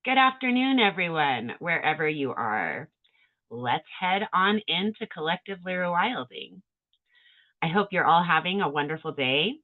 Good afternoon, everyone, wherever you are. Let's head on into Collectively Rewilding. I hope you're all having a wonderful day.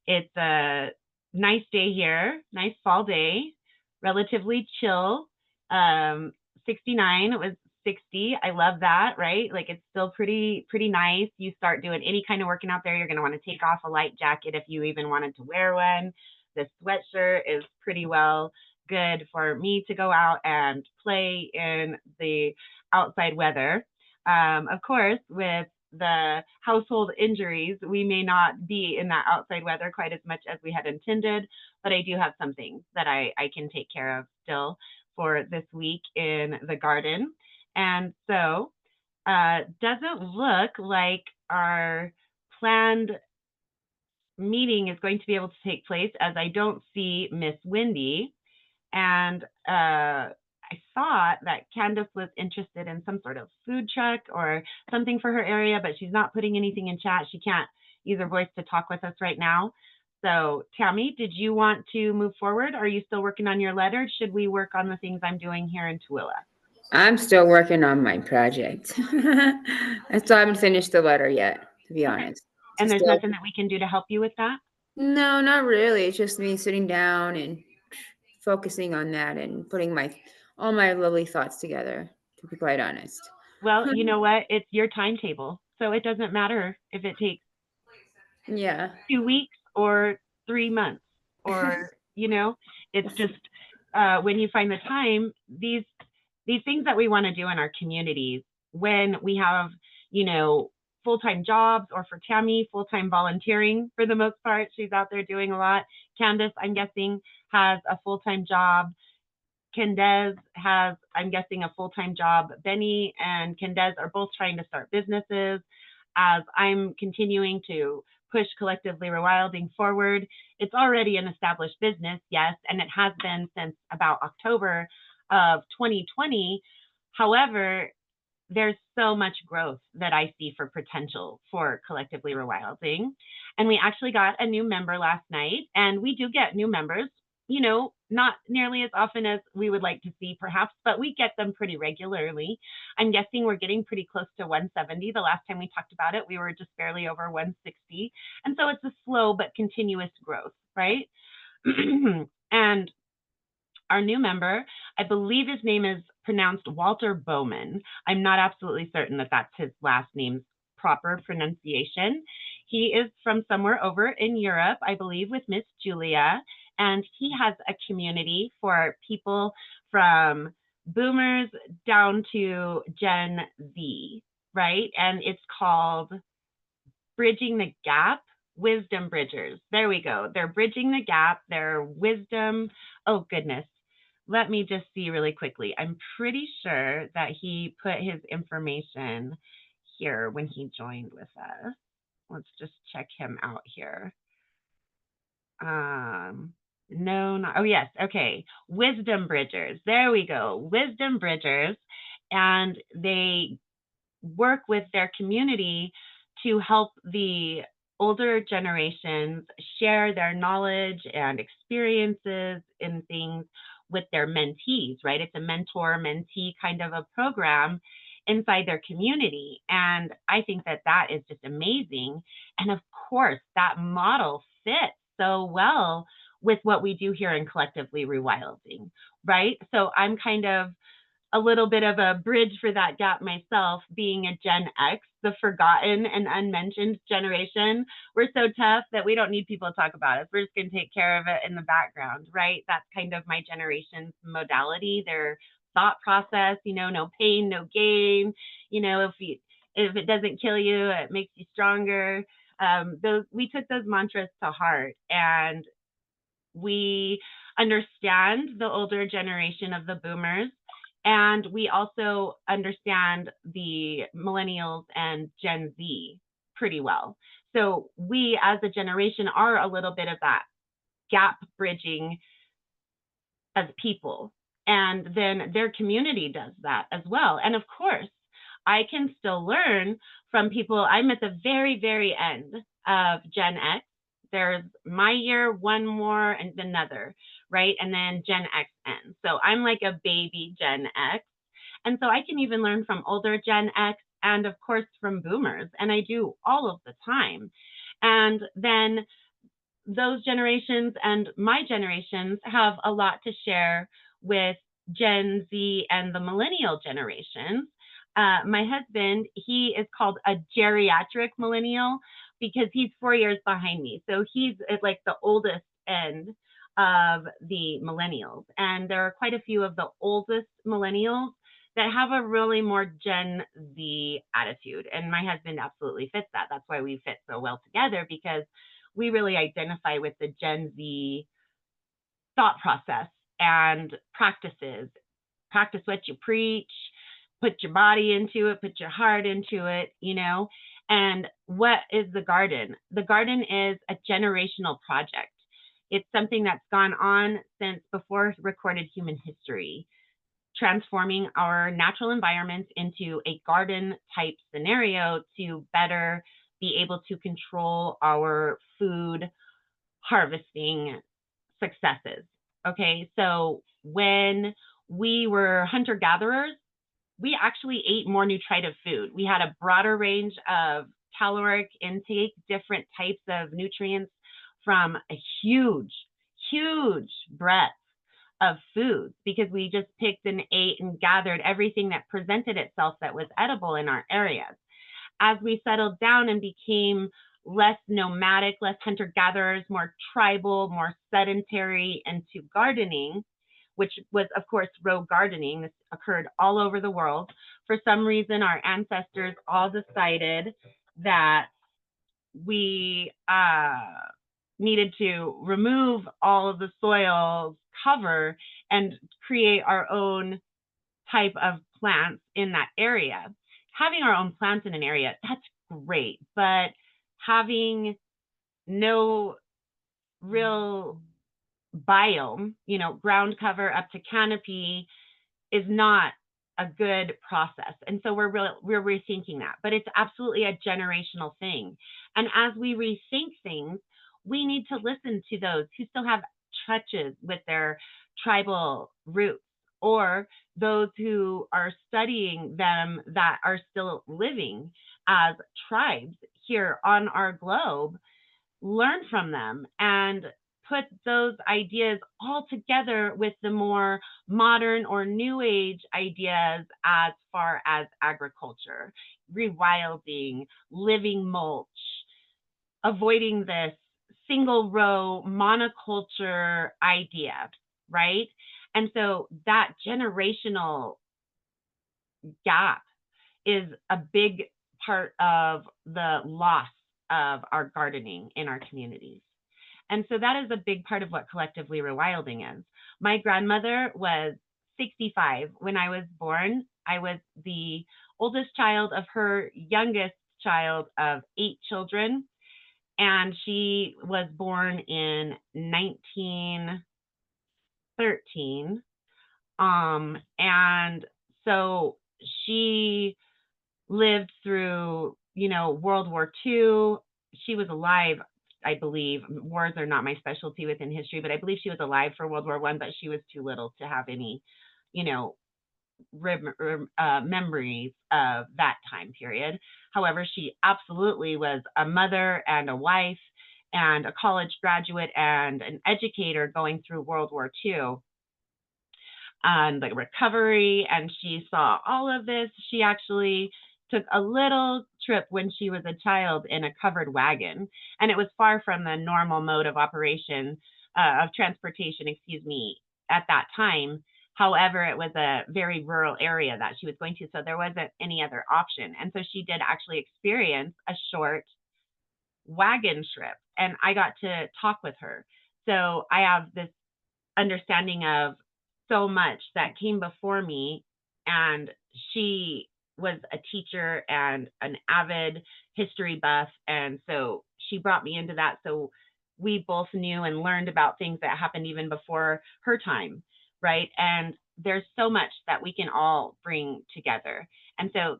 It's a nice day here, nice fall day, relatively chill. 69, it was 60. I love that, right? Like it's still pretty nice. You start doing any kind of working out there, you're going to want to take off a light jacket if you even wanted to wear one. This sweatshirt is pretty well good for me to go out and play in the outside weather. Of course, with the household injuries, we may not be in that outside weather quite as much as we had intended, but I do have some things that I can take care of still for this week in the garden. And so, doesn't look like our planned meeting is going to be able to take place as I don't see Miss Wendy. And I thought that Candace was interested in some sort of food truck or something for her area, but she's not putting anything in chat. She can't use her voice to talk with us right now. So, Tammy, did you want to move forward? Are you still working on your letter? Should we work on the things I'm doing here in Tooele? I'm still working on my project. I still haven't finished the letter yet, to be Okay. honest. And It's there's still nothing that we can do to help you with that? no, not really. It's just me sitting down and focusing on that and putting my all my lovely thoughts together, to be quite honest. Well, you know what? It's your timetable. So it doesn't matter if it takes Yeah. 2 weeks or 3 months or it's just when you find the time, these things that we want to do in our communities when we have full-time jobs, or for Tammy, full-time volunteering. For the most part, she's out there doing a lot. Candace, I'm guessing, has a full-time job. Kendez has, I'm guessing, a full-time job. Benny and Kendez are both trying to start businesses. As I'm continuing to push Collectively Rewilding forward, it's already an established business, yes, and it has been since about October of 2020. However, there's so much growth that I see for potential for Collectively Rewilding. And we actually got a new member last night, and we do get new members, not nearly as often as we would like to see perhaps, but we get them pretty regularly. I'm guessing we're getting pretty close to 170. The last time we talked about it, we were just barely over 160. And so it's a slow but continuous growth, right? And our new member, I believe his name is pronounced Walter Bowman. I'm not absolutely certain that that's his last name's proper pronunciation. He is from somewhere over in Europe, I believe, with Miss Julia, and he has a community for people from boomers down to Gen Z, right? And it's called Bridging the Gap. Wisdom Bridgers. There we go. They're bridging the gap. They're wisdom. Oh, goodness. Let me just see really quickly. I'm pretty sure that he put his information here when he joined with us. Let's just check him out here. No, not, oh yes, okay. Wisdom Bridgers. There we go. Wisdom Bridgers. And they work with their community to help the older generations share their knowledge and experiences in things with their mentees, right? It's a mentor mentee kind of a program inside their community. And I think that that is just amazing. And of course, that model fits so well with what we do here in Collectively Rewilding, right? So I'm kind of a little bit of a bridge for that gap myself, being a Gen X, the forgotten and unmentioned generation. We're so tough that we don't need people to talk about us. We're just going to take care of it in the background, right? That's kind of my generation's modality, their thought process, no pain, no gain. If it doesn't kill you, it makes you stronger. We took those mantras to heart, and we understand the older generation of the boomers, and we also understand the millennials and Gen Z pretty well. So we as a generation are a little bit of that gap bridging as people. And then their community does that as well. And of course, I can still learn from people. I'm at the very, very end of Gen X. There's my year, one more, and another, right? And then Gen XN. So I'm like a baby Gen X. And so I can even learn from older Gen X and, of course, from boomers. And I do all of the time. And then those generations and my generations have a lot to share with Gen Z and the millennial generations. My husband, he is called a geriatric millennial because he's 4 years behind me. So he's at like the oldest end of the millennials. And there are quite a few of the oldest millennials that have a really more Gen Z attitude. And my husband absolutely fits that. That's why we fit so well together, because we really identify with the Gen Z thought process and practices. Practice what you preach, put your body into it, put your heart into it, you know. And what is the garden? The garden is a generational project. It's something that's gone on since before recorded human history, transforming our natural environments into a garden type scenario to better be able to control our food harvesting successes. Okay, so when we were hunter gatherers, we actually ate more nutritive food. We had a broader range of caloric intake, different types of nutrients from a huge, huge breadth of foods, because we just picked and ate and gathered everything that presented itself that was edible in our areas. As we settled down and became less nomadic, less hunter gatherers, more tribal, more sedentary, into gardening, which was, of course, row gardening. This occurred all over the world. For some reason, our ancestors all decided that we needed to remove all of the soil cover and create our own type of plants in that area. Having our own plants in an area, that's great, but having no real biome, you know, ground cover up to canopy, is not a good process. And so we're rethinking that. But it's absolutely a generational thing. And as we rethink things, we need to listen to those who still have touches with their tribal roots, or those who are studying them that are still living as tribes here on our globe. Learn from them and put those ideas all together with the more modern or new age ideas as far as agriculture, rewilding, living mulch, avoiding this single row monoculture idea, right? And so that generational gap is a big part of the loss of our gardening in our communities. And so that is a big part of what Collectively Rewilding is. My grandmother was 65 when I was born. I was the oldest child of her youngest child of 8 children. And she was born in 1913. And so she lived through, you know, World War II. She was alive, I believe. Wars are not my specialty within history, but I believe she was alive for World War I, but she was too little to have any, you know, memories of that time period. However, she absolutely was a mother and a wife and a college graduate and an educator going through World War II and the recovery. And she saw all of this. She actually took a little trip when she was a child in a covered wagon, and it was far from the normal mode of operation of transportation, at that time. However, it was a very rural area that she was going to, so there wasn't any other option. And so she did actually experience a short wagon trip, and I got to talk with her. So I have this understanding of so much that came before me, and she was a teacher and an avid history buff, and so she brought me into that. So we both knew and learned about things that happened even before her time, right? And there's so much that we can all bring together. And so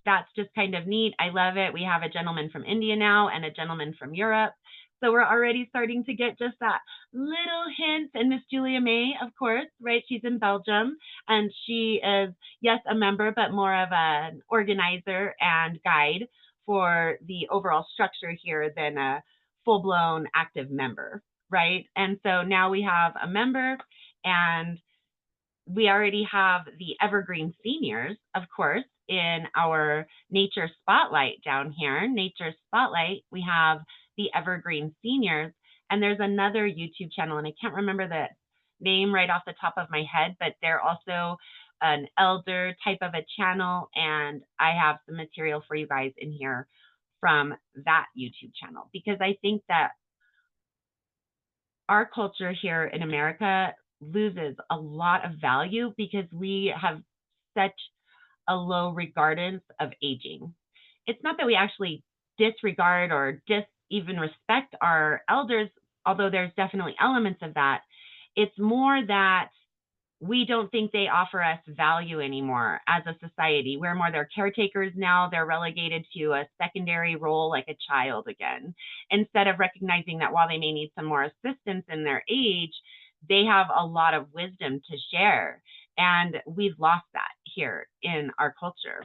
that's just kind of neat. I love it. We have a gentleman from India now and a gentleman from Europe. So we're already starting to get just that little hint. And Miss Julia May, of course, right? She's in Belgium, and she is, yes, a member, but more of an organizer and guide for the overall structure here than a full blown active member, right? And so now we have a member, and we already have the Evergreen Seniors, of course, in our Nature Spotlight down here. Nature Spotlight, we have the Evergreen Seniors, and there's another YouTube channel, and I can't remember the name right off the top of my head, but they're also an elder type of a channel, and I have some material for you guys in here from that YouTube channel, because I think that our culture here in America loses a lot of value because we have such a low regardance of aging. It's not that we actually disregard or even respect our elders, although there's definitely elements of that. It's more that we don't think they offer us value anymore as a society. We're more their caretakers now. They're relegated to a secondary role like a child again, instead of recognizing that while they may need some more assistance in their age, they have a lot of wisdom to share. And we've lost that here in our culture.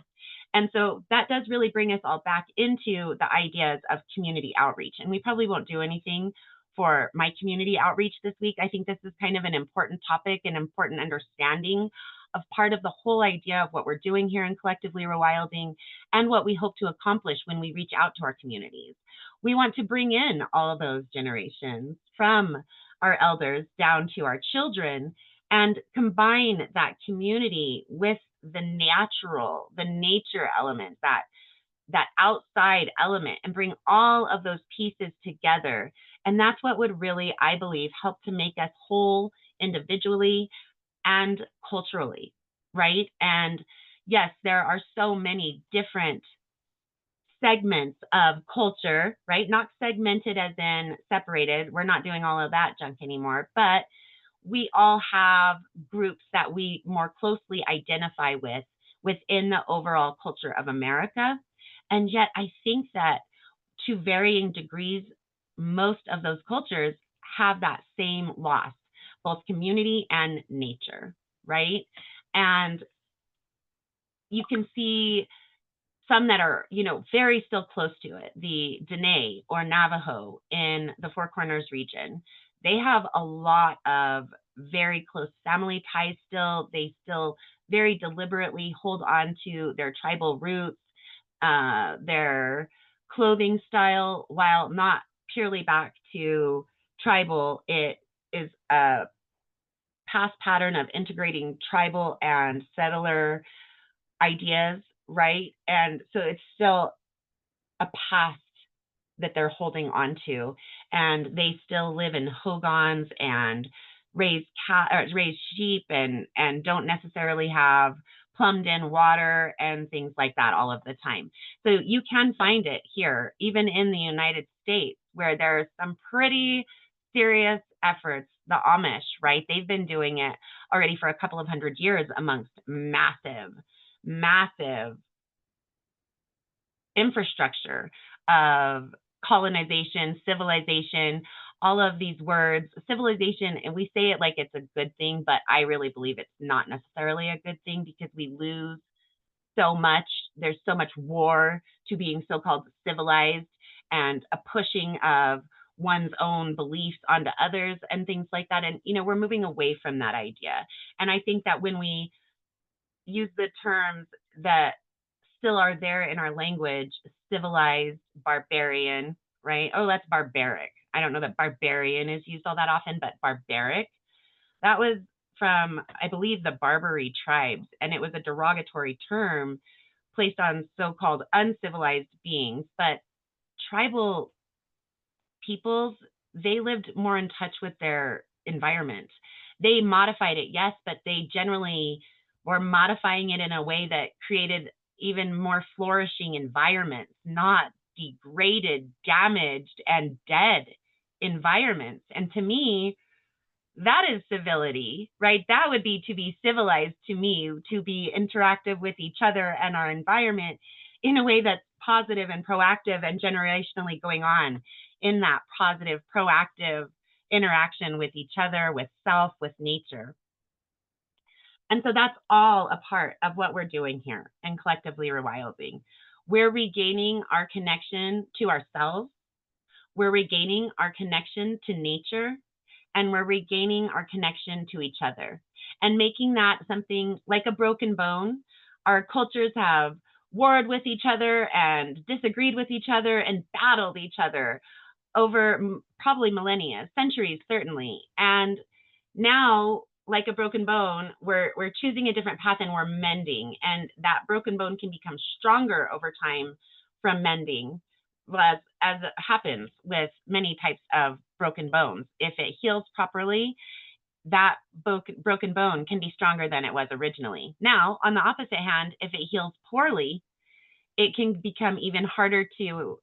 And so that does really bring us all back into the ideas of community outreach. And we probably won't do anything for my community outreach this week. I think this is kind of an important topic, an important understanding of part of the whole idea of what we're doing here in Collectively Rewilding and what we hope to accomplish when we reach out to our communities. We want to bring in all of those generations from our elders down to our children and combine that community with the natural, the nature element, that outside element, and bring all of those pieces together. And that's what would really, I believe, help to make us whole individually and culturally, right? And yes, there are so many different segments of culture, right? Not segmented as in separated. We're not doing all of that junk anymore, but we all have groups that we more closely identify with within the overall culture of America. And yet I think that to varying degrees, most of those cultures have that same loss, both community and nature, right? And you can see some that are, very still close to it. The Dene or Navajo in the Four Corners region, they have a lot of very close family ties still. They still very deliberately hold on to their tribal roots, their clothing style, while not purely back to tribal. It is a past pattern of integrating tribal and settler ideas, right? And so it's still a past that they're holding on to, and they still live in hogans and raise sheep and don't necessarily have plumbed in water and things like that all of the time. So you can find it here, even in the United States, where there's some pretty serious efforts. The Amish, right? They've been doing it already for a couple of hundred years amongst massive infrastructure of colonization, civilization, all of these words. Civilization, and we say it like it's a good thing, but I really believe it's not necessarily a good thing because we lose so much. There's so much war to being so-called civilized and a pushing of one's own beliefs onto others and things like that. And, we're moving away from that idea. And I think that when we use the terms that still are there in our language, civilized, barbarian, right? Oh, that's barbaric. I don't know that barbarian is used all that often, but barbaric, that was from, I believe, the Barbary tribes, and it was a derogatory term placed on so-called uncivilized beings. But tribal peoples, they lived more in touch with their environment. They modified it, yes, but they generally were modifying it in a way that created even more flourishing environments, not degraded, damaged, and dead environments. And to me, that is civility, right? That would be to be civilized to me, to be interactive with each other and our environment in a way that's positive and proactive and generationally going on. in that positive, proactive interaction with each other, with self, with nature. And so that's all a part of what we're doing here in Collectively Rewilding. We're regaining our connection to ourselves, we're regaining our connection to nature, and we're regaining our connection to each other and making that something like a broken bone. Our cultures have warred with each other and disagreed with each other and battled each other over probably millennia, centuries, certainly. And now, like a broken bone, we're choosing a different path and we're mending. And that broken bone can become stronger over time from mending, as it happens with many types of broken bones. If it heals properly, that broken bone can be stronger than it was originally. Now, on the opposite hand, if it heals poorly, it can become even harder to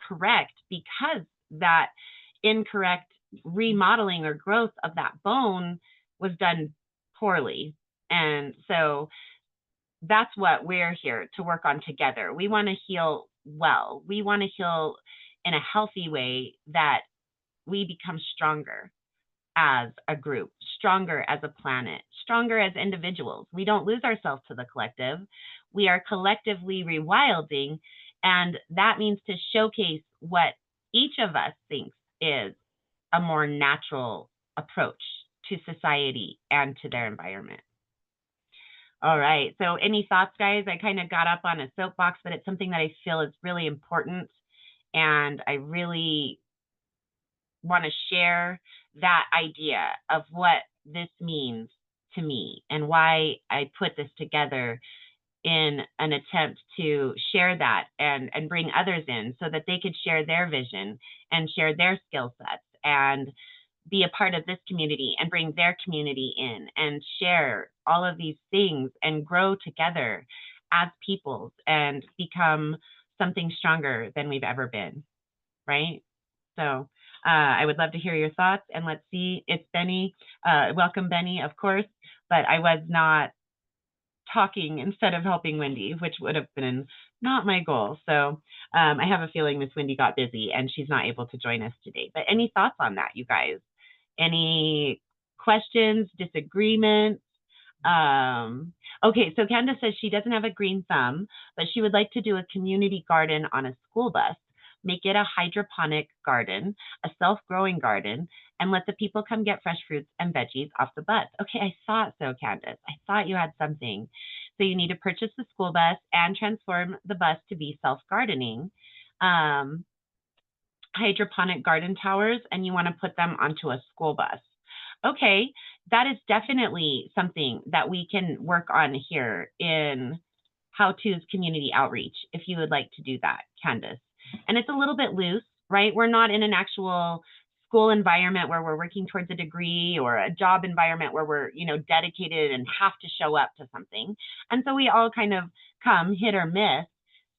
correct because that incorrect remodeling or growth of that bone was done poorly. And so that's what we're here to work on together. We want to heal well. We want to heal in a healthy way that we become stronger as a group, stronger as a planet, stronger as individuals. We don't lose ourselves to the collective. We are collectively rewilding, and that means to showcase what each of us thinks is a more natural approach to society and to their environment. All right. So any thoughts, guys? I kind of got up on a soapbox, but it's something that I feel is really important. And I really want to share that idea of what this means to me and why I put this together in an attempt to share that and bring others in so that they could share their vision and share their skill sets and be a part of this community and bring their community in and share all of these things and grow together as peoples and become something stronger than we've ever been, right? So I would love to hear your thoughts. And let's see, it's Benny. Welcome, Benny, of course, but I was not talking instead of helping Wendy, which would have been not my goal. So I have a feeling Miss Wendy got busy and she's not able to join us today. But any thoughts on that, you guys? Any questions, disagreements? Okay, so Candace says she doesn't have a green thumb, but she would like to do a community garden on a school bus, make it a hydroponic garden, a self-growing garden, and let the people come get fresh fruits and veggies off the bus. Okay, I thought so, Candace. I thought you had something. So you need to purchase the school bus and transform the bus to be self-gardening. Hydroponic garden towers, and you want to put them onto a school bus. Okay, that is definitely something that we can work on here in How To's community outreach, if you would like to do that, Candace. And it's a little bit loose, right? We're not in an actual school environment where we're working towards a degree or a job environment where we're, dedicated and have to show up to something. And so we all kind of come hit or miss.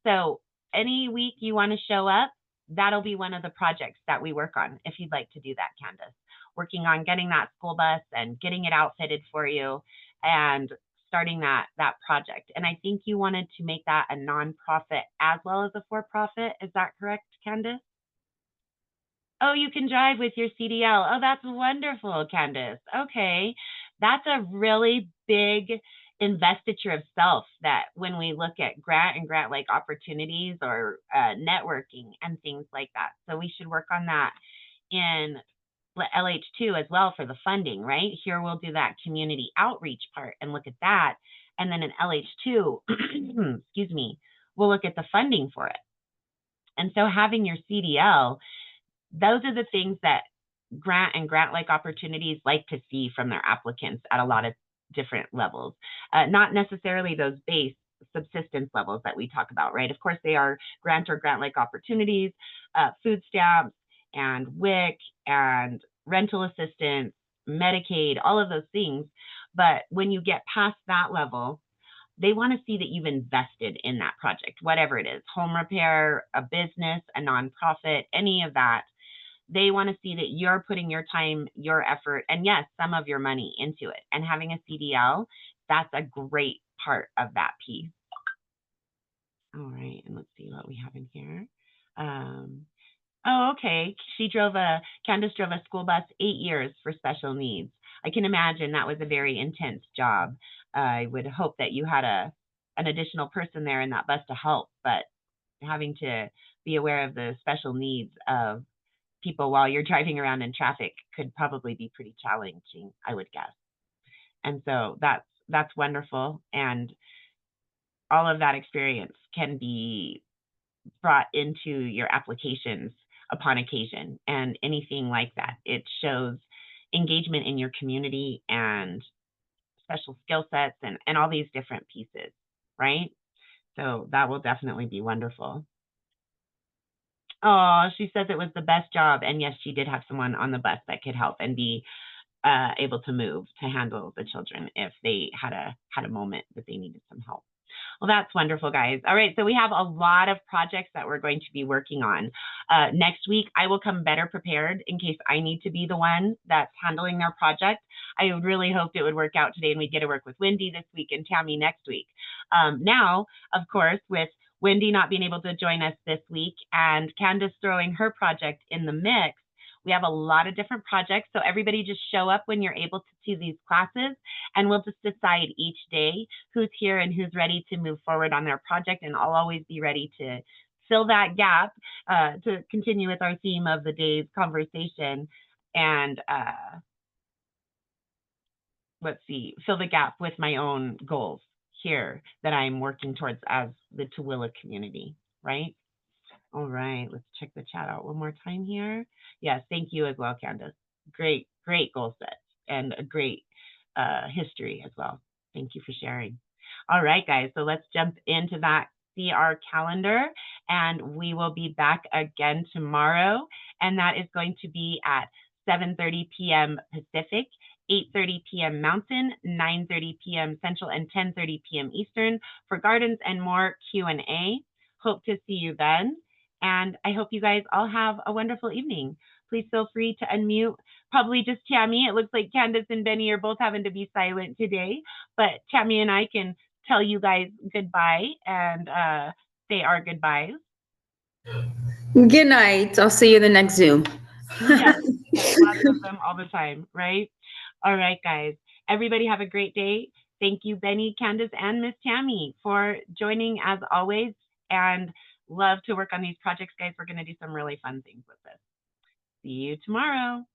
So any week you want to show up, that'll be one of the projects that we work on if you'd like to do that, Candace. Working on getting that school bus and getting it outfitted for you and starting that project. And I think you wanted to make that a nonprofit as well as a for-profit. Is that correct, Candace? Oh, you can drive with your CDL. Oh, that's wonderful, Candace. Okay. That's a really big investiture of self that when we look at grant and grant-like opportunities or networking and things like that. So we should work on that in LH2 as well for the funding, right? Here we'll do that community outreach part and look at that. And then in LH2, excuse me, we'll look at the funding for it. And so having your CDL, those are the things that grant and grant-like opportunities like to see from their applicants at a lot of different levels, not necessarily those base subsistence levels that we talk about, right? Of course, they are grant or grant-like opportunities, food stamps and WIC and rental assistance, Medicaid, all of those things. But when you get past that level, they want to see that you've invested in that project, whatever it is, home repair, a business, a nonprofit, any of that. They want to see that you're putting your time, your effort, and yes, some of your money into it. And having a CDL, that's a great part of that piece. All right, and let's see what we have in here. Oh, okay. Candace drove a school bus 8 years for special needs. I can imagine that was a very intense job. I would hope that you had an additional person there in that bus to help, but having to be aware of the special needs of people while you're driving around in traffic could probably be pretty challenging, I would guess. And so that's wonderful, and all of that experience can be brought into your applications upon occasion and anything like that. It shows engagement in your community and special skill sets and all these different pieces, right? So that will definitely be wonderful. Oh, she says it was the best job. And yes, she did have someone on the bus that could help and be able to move to handle the children if they had a moment that they needed some help. Well, that's wonderful, guys. All right, so we have a lot of projects that we're going to be working on. Next week, I will come better prepared in case I need to be the one that's handling their project. I really hoped it would work out today and we'd get to work with Wendy this week and Tammy next week. Now, of course, with Wendy not being able to join us this week and Candace throwing her project in the mix, we have a lot of different projects. So everybody just show up when you're able to these classes, and we'll just decide each day who's here and who's ready to move forward on their project. And I'll always be ready to fill that gap to continue with our theme of the day's conversation. And let's see, fill the gap with my own goals here that I'm working towards as the Tooele community, right? All right, let's check the chat out one more time here. Yes, thank you as well, Candace. Great, great goal set and a great history as well. Thank you for sharing. All right, guys, so let's jump into that. See our calendar, and we will be back again tomorrow, and that is going to be at 7:30 p.m. Pacific, 8:30 p.m. Mountain, 9:30 p.m. Central, and 10:30 p.m. Eastern for Gardens and More Q&A. Hope to see you then. And I hope you guys all have a wonderful evening. Please feel free to unmute. Probably just Tammy. It looks like Candace and Benny are both having to be silent today, but Tammy and I can tell you guys goodbye and say our goodbyes. Good night. I'll see you in the next Zoom. Yes, lots of them all the time, right? All right, guys. Everybody have a great day. Thank you, Benny, Candace, and Miss Tammy for joining as always. And love to work on these projects, guys. We're going to do some really fun things with this. See you tomorrow.